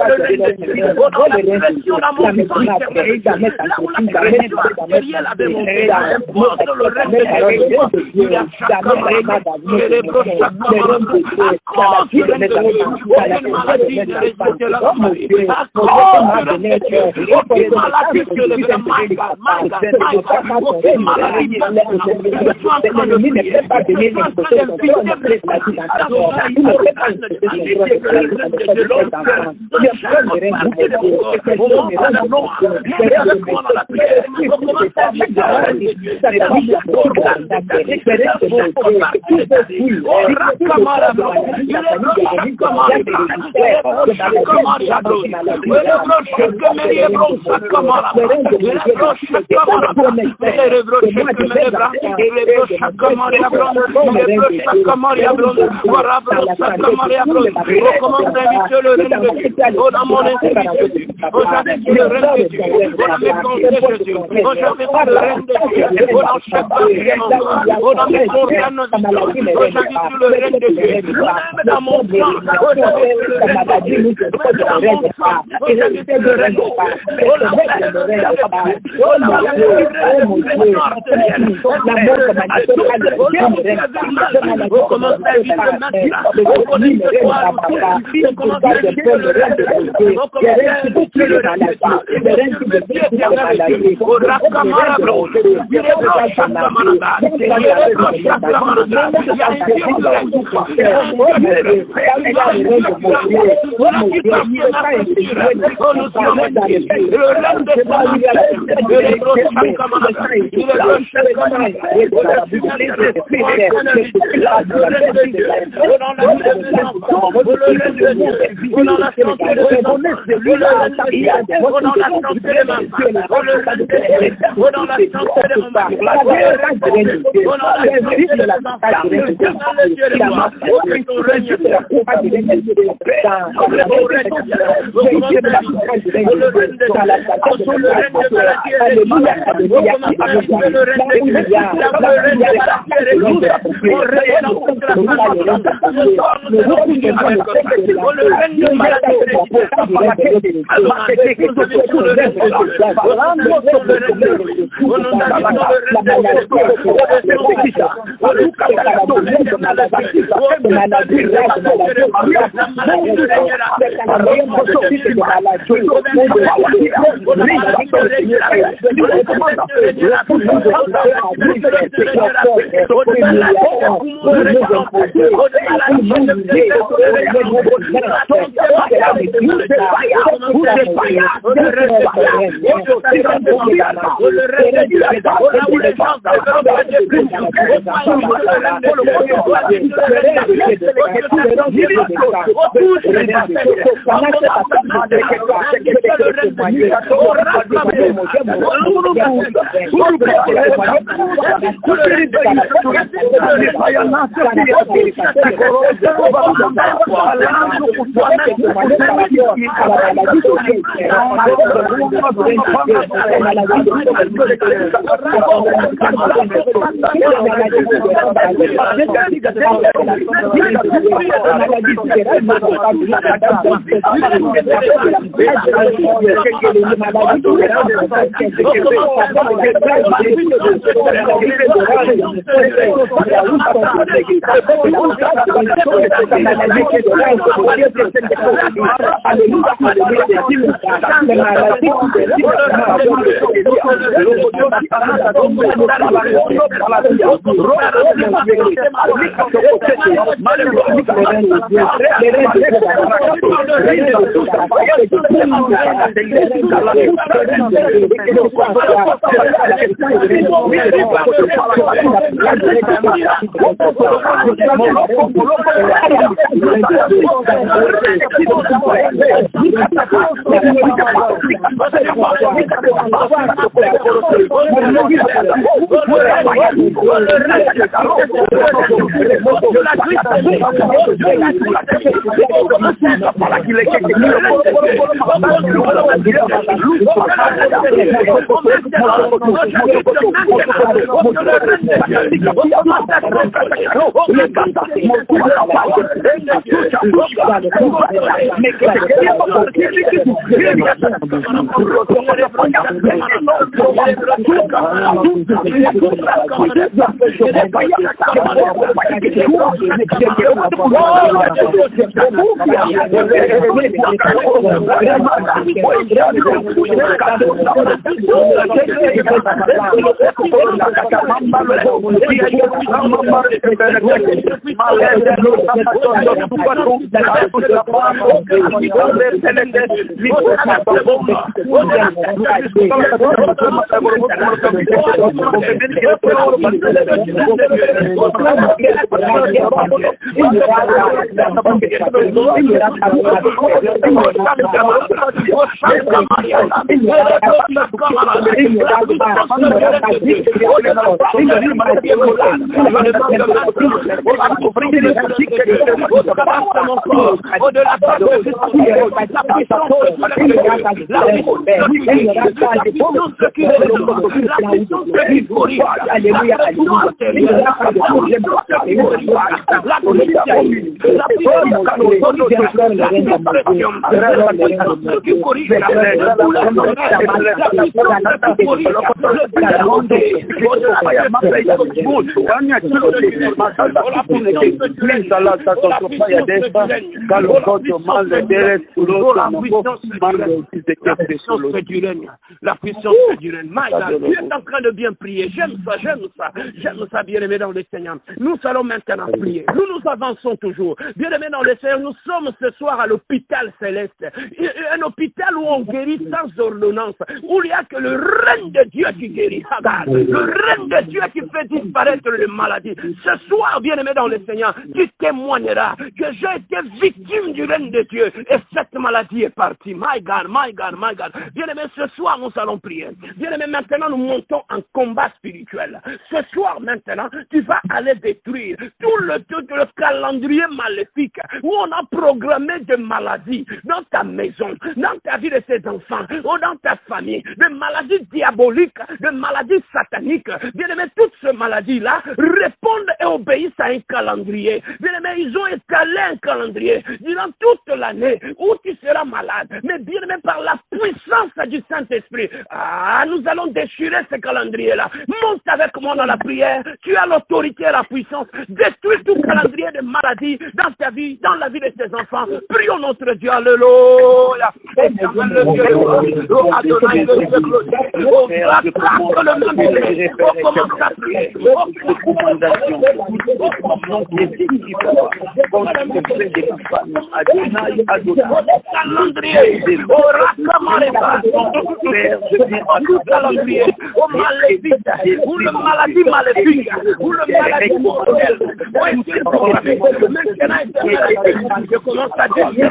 le règne de Dieu. Oh dans la dépression, dans mon sang éternel, là où la dépression artérielle avait monté, importe le règne de Dieu. Il y a chaque homme, il y a des broches, chaque homme, à cause du règne de Dieu. Aucune maladie maladie de résister la maladie. À cause de la Dieu, aucune maladie que le vrai aucune maladie je suis en train de prier. Je suis en train La puissance du règne. Tu es en train de bien prier. J'aime ça, bien-aimé dans le Seigneur. Nous allons maintenant prier. Nous avançons toujours. Bien-aimé dans le Seigneur, nous sommes ce soir à l'hôpital céleste. Un hôpital où on guérit sans ordonnance. Où il n'y a que le règne de Dieu qui guérit. Le règne de Dieu qui fait disparaître les maladies. Ce soir, bien-aimé dans le Seigneur, tu témoigneras que j'ai été victime du règne de Dieu. Et cette maladie est partie. My God, my God, my God. Bien-aimé, ce soir, nous allons prier. Bien-aimé, maintenant, nous montons en combat spirituel. Ce soir, maintenant, tu vas aller détruire tout le calendrier maléfique où on a programmé des maladies dans ta maison, dans ta vie de tes enfants, ou dans ta famille, des maladies diaboliques, des maladies sataniques. Bien-aimé, toutes ces maladies-là répondent et obéissent à un calendrier. Bien-aimé, ils ont étalé un calendrier durant toute l'année où tu seras malade. Mais bien-aimé, par la puissance du Saint-Esprit, nous allons déchirer ce calendrier-là. Monte avec moi dans la prière. Tu as l'autorité et la puissance. Détruis tout calendrier de maladie dans ta vie, dans la vie de tes enfants. Prions notre Dieu. Alléluia. Ou le maladie maléfique, ou le maladie mortelle. Je commence à dire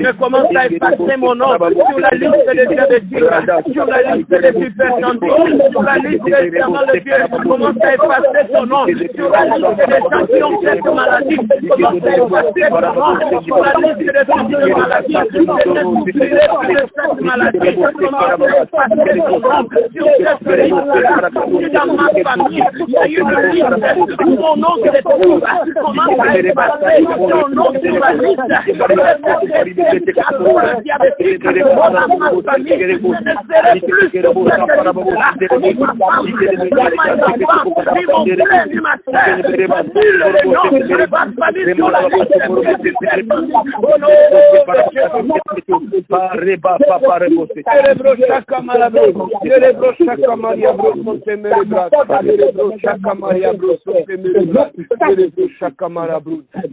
Je commence à effacer mon nom sur la liste des dieux de Dieu, sur la liste des plus pertinents, sur la liste des serments de Dieu. Je commence à effacer ton nom sur la liste des gens qui ont cette maladie. Je commence à effacer ton nom sur la liste des gens qui ont cette maladie. Je ne souffrirai plus de cette maladie. Je commence à effacer ton nom sur cette liste. Dans ma famille, il y a une liste où mon nom se trouve. Je commence à effacer ton nom sur la liste.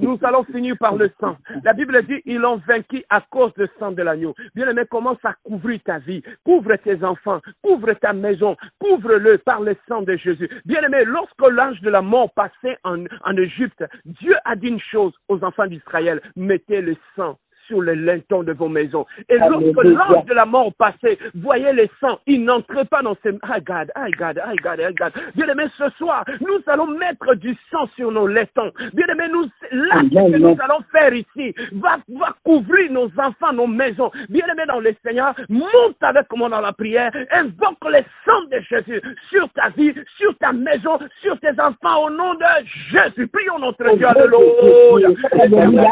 Nous allons finir par le sang. La Bible dit ils l'ont vaincu à cause du sang de l'agneau. Bien-aimé, commence à couvrir ta vie, couvre tes enfants, couvre ta maison, couvre-le par le sang de Jésus. Bien-aimé, lorsque l'ange de la mort passait en Égypte, Dieu a dit une chose aux enfants d'Israël, mettez le sang sur les lintons de vos maisons. Et lorsque l'ange de la mort passait, voyez les sangs, il n'entrait pas dans ces... Bien aimé, ce soir, nous allons mettre du sang sur nos lintons. Bien aimé, l'acte que nous allons faire ici va couvrir nos enfants, nos maisons. Bien aimé dans le Seigneur, monte avec moi dans la prière, invoque le sang de Jésus sur ta vie, sur ta maison, sur tes enfants, au nom de Jésus. Prions notre Dieu. Alléluia.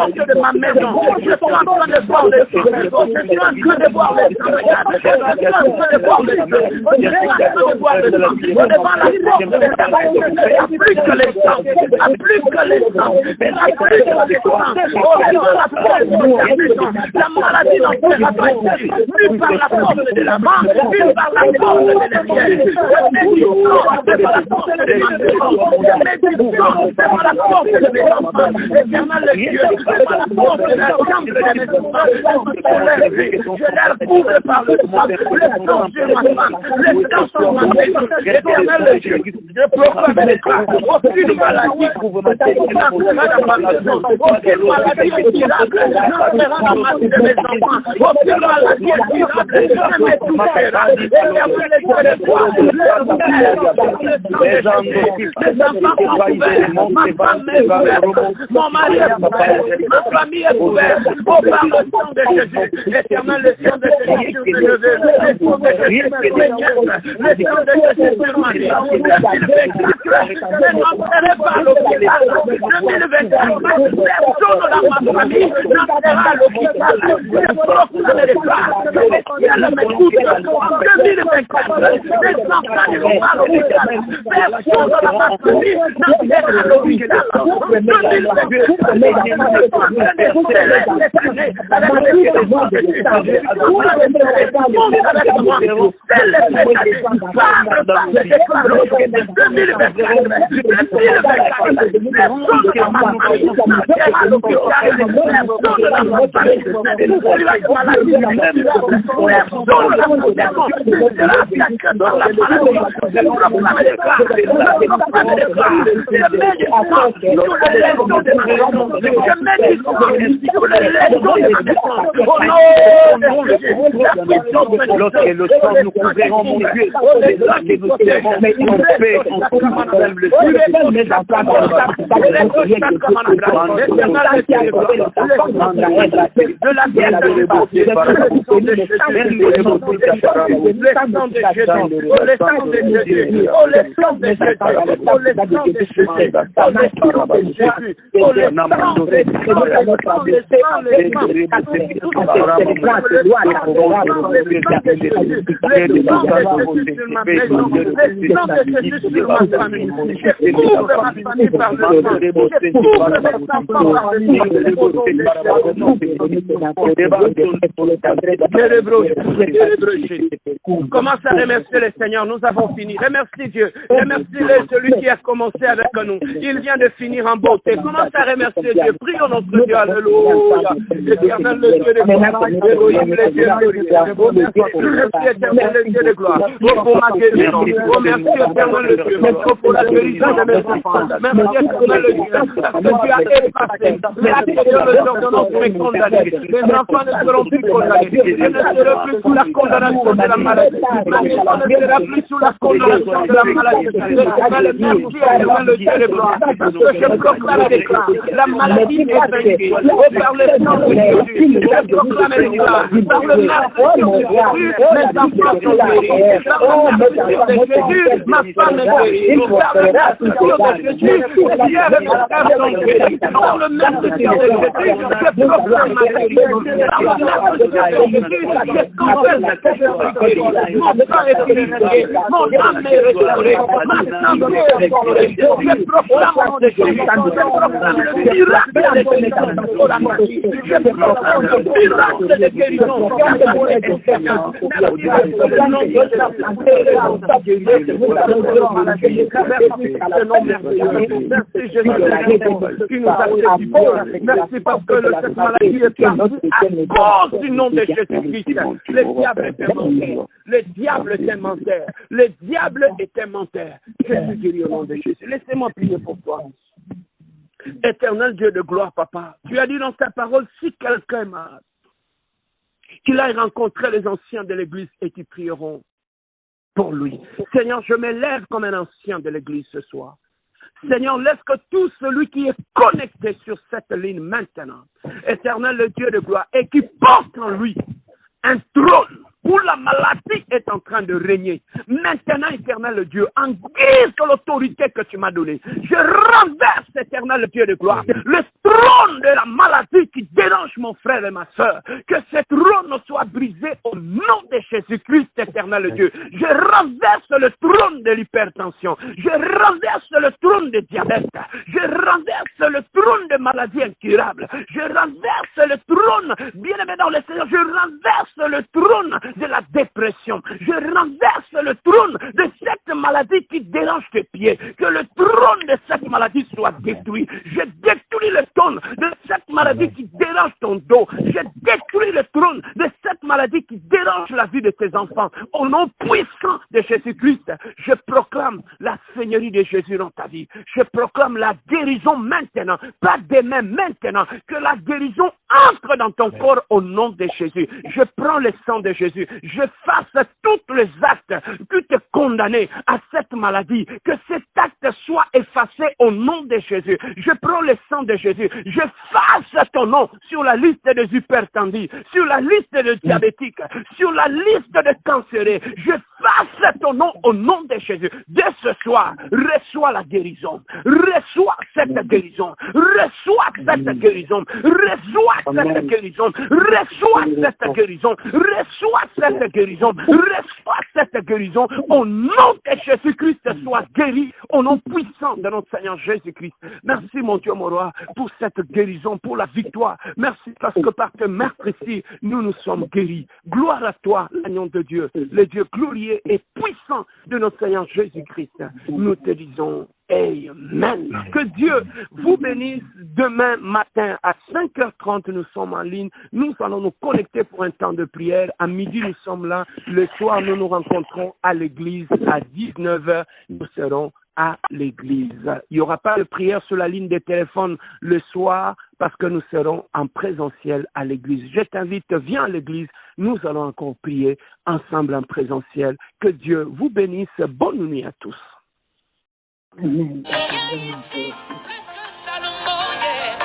La porte de ma maison. Je suis en train de voir le sang. Je suis en train de voir le sang. Je suis en train de voir le sang. Je suis en train de voir le sang. Devant la porte de ta maison. Il n'y a plus que le sang. Il n'y a plus que le sang. Il n'y a plus que le sang. Devant la porte de ta maison. La maladie n'entrera pas ici. Plus par la porte de l'avant, plus par la porte de derrière. Devant la porte de ma maison. Devant la porte de mes enfants. Éternel le Dieu. Devant la porte de la chambre de mes enfants. Je leur couvre par le sang. Le sang sur ma femme. Le sang sur ma maison. Éternel le Dieu. Je proclame les cas. Aucune maladie n'entrera dans ma maison. Aucune maladie incurable n'entrera dans ma vie de mes enfants. Aucune maladie incurable ne me touchera. Éternel le Dieu de toi. Les enfants sont couverts. Ma femme est couverte. Mon mari est couvert. Ma famille est couverte. Par le sang de Jésus. Éternel, le sang de Jésus sur mes neveux. Le sang de Jésus sur mes nièces. Le sang de Jésus sur ma vie. 2024, je n'entrerai pas à l'hôpital. 2024, personne dans ma famille n'entrera à l'hôpital. Je proclame les pas. Le ciel m'écoute. En 2024, les enfants ne vont pas à l'hôpital. Personne dans ma famille n'entrera à l'hôpital. En 2024,
lorsque le sang nous couvrira, mon Dieu, c'est là que nous serons en paix, en tout même le
Commence à remercier le Seigneur, nous avons fini. Remercie Dieu, remercie celui qui a commencé avec nous. Il vient de finir en beauté. Commence à remercier Dieu, prions notre Dieu, alléluia. Éternel le Dieu de gloire, Elohim le Dieu merci éternel le Dieu de gloire, pour ma guérison, merci éternel le Dieu, pour la guérison de mes enfants, merci éternel le Dieu, parce que tu as effacé, merci que les ordonnances sont condamnées, les enfants ne seront plus condamnés, je ne serai plus sous la condamnation de la maladie, ma maison ne sera plus sous la condamnation de la maladie, éternel merci éternel le Dieu de gloire, parce que je proclame et déclare, la maladie est vaincue, par le sang de Jésus, je proclame et déclare, par le merveilleux de Jésus, mes enfants sont guéris, par le merveilleux de Jésus, ma femme est guérie, par le merveilleux de Jésus, Pierre et mon frère sont guéris, par le merveilleux de Jésus, je proclame ma guérison, par le merveilleux de Jésus, je confesse que je suis guéri, mon sang est purifié, mon âme est restaurée, ma santé est restaurée, je proclame au nom de Jésus, je proclame le miracle de guérison pour la maladie, je proclame le miracle de guérison pour la maladie, Seigneur, merci pour le nom de Jésus, merci Jésus, qui nous a fait du bien, merci parce que cette maladie est partie à cause du nom de Jésus-Christ, le diable est menteur, le diable est menteur, le diable est menteur, Jésus guérit au nom de Jésus, laissez-moi prier pour toi. Éternel Dieu de gloire, papa, tu as dit dans ta parole, si quelqu'un est malade, qu'il aille rencontrer les anciens de l'église et qui prieront pour lui. Seigneur, je me lève comme un ancien de l'église ce soir. Seigneur, laisse que tout celui qui est connecté sur cette ligne maintenant, éternel le Dieu de gloire, et qui porte en lui un trône où la maladie est en train de régner. Maintenant, éternel le Dieu, en guise de l'autorité que tu m'as donnée, je renverse, éternel le Dieu de gloire, le trône de la maladie qui dérange mon frère et ma soeur, que cette trône soit brisée au nom de Jésus-Christ, éternel Dieu. Je renverse le trône de l'hypertension. Je renverse le trône de diabète. Je renverse le trône de maladies incurables. Je renverse le trône, bien-aimé dans le Seigneur, je renverse le trône de la dépression. Je renverse le trône de cette maladie qui dérange tes pieds. Que le trône de cette maladie soit détruit. Je détruis le trône de cette maladie qui dérange ton dos. Je détruis le trône de cette maladie qui dérange la vie de tes enfants. Au nom puissant de Jésus-Christ, je proclame la Seigneurie de Jésus dans ta vie. Je proclame la guérison maintenant, pas demain, maintenant. Que la guérison entre dans ton corps au nom de Jésus. Je prends le sang de Jésus. Je fasse tous les actes qui te condamnent à cette maladie. Que cet acte soit effacé au nom de Jésus. Je prends le sang de Jésus. Je fasse ton nom sur la liste des hypertendus, sur la liste des diabétiques, sur la liste des cancéreux. Je fasse ton nom au nom de Jésus. Dès ce soir, reçois la guérison. Reçois cette guérison. Reçois cette guérison. Reçois cette guérison. Reçois cette guérison. Reçois cette guérison. Reçois cette guérison. Au nom de Jésus-Christ, sois guéri. Au nom puissant de notre Seigneur Jésus-Christ. Merci mon Dieu, mon roi, pour cette guérison, pour la victoire. Merci parce que par tes meurtrissures, nous sommes guéris. Gloire à toi, l'agneau de Dieu, le Dieu glorieux et puissant de notre Seigneur Jésus-Christ. Nous te disons Amen. Que Dieu vous bénisse. Demain matin à 5h30, nous sommes en ligne. Nous allons nous connecter pour un temps de prière. À midi, nous sommes là. Le soir, nous nous rencontrons à l'église. À 19h, nous serons à l'église. Il n'y aura pas de prière sur la ligne des téléphones le soir parce que nous serons en présentiel à l'église. Je t'invite, viens à l'église. Nous allons encore prier ensemble en présentiel. Que Dieu vous bénisse. Bonne nuit à tous.
Il y a ici plus que Salomon, yeah.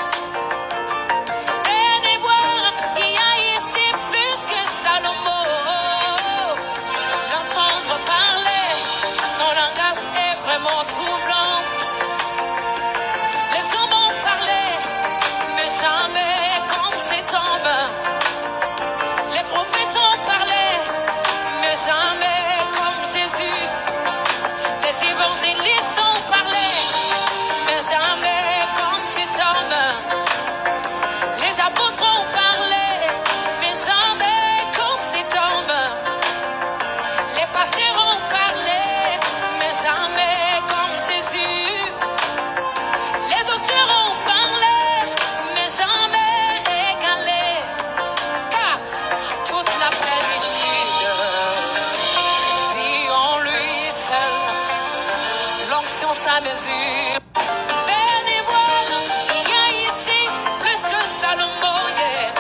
Venez voir, il y a ici plus que Salomon. L'entendre parler, son langage est vraiment troublant. Les hommes ont parlé, mais jamais comme cet homme. Les prophètes ont parlé, mais jamais comme Jésus. Les évangélistes ont parlé, mais jamais comme cet homme. Les apôtres ont parlé, mais jamais comme cet homme. Les pasteurs ont parlé, mais jamais comme Jésus. Les docteurs ont parlé, mais jamais égalé. Car toute la plénitude vit en lui seul. L'onction sa mesure. Venez voir, il y a ici plus que Salomon, yeah.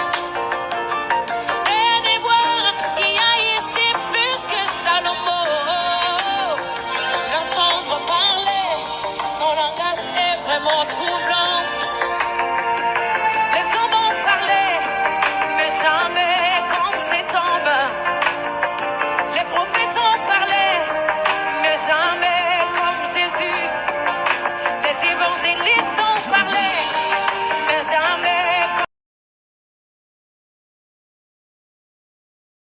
Venez voir, il y a ici plus que Salomon. L'entendre parler, son langage est vraiment troublant. Les hommes ont parlé, mais jamais comme cet homme. Les prophètes ont parlé, mais jamais comme Jésus. Les évangélistes sont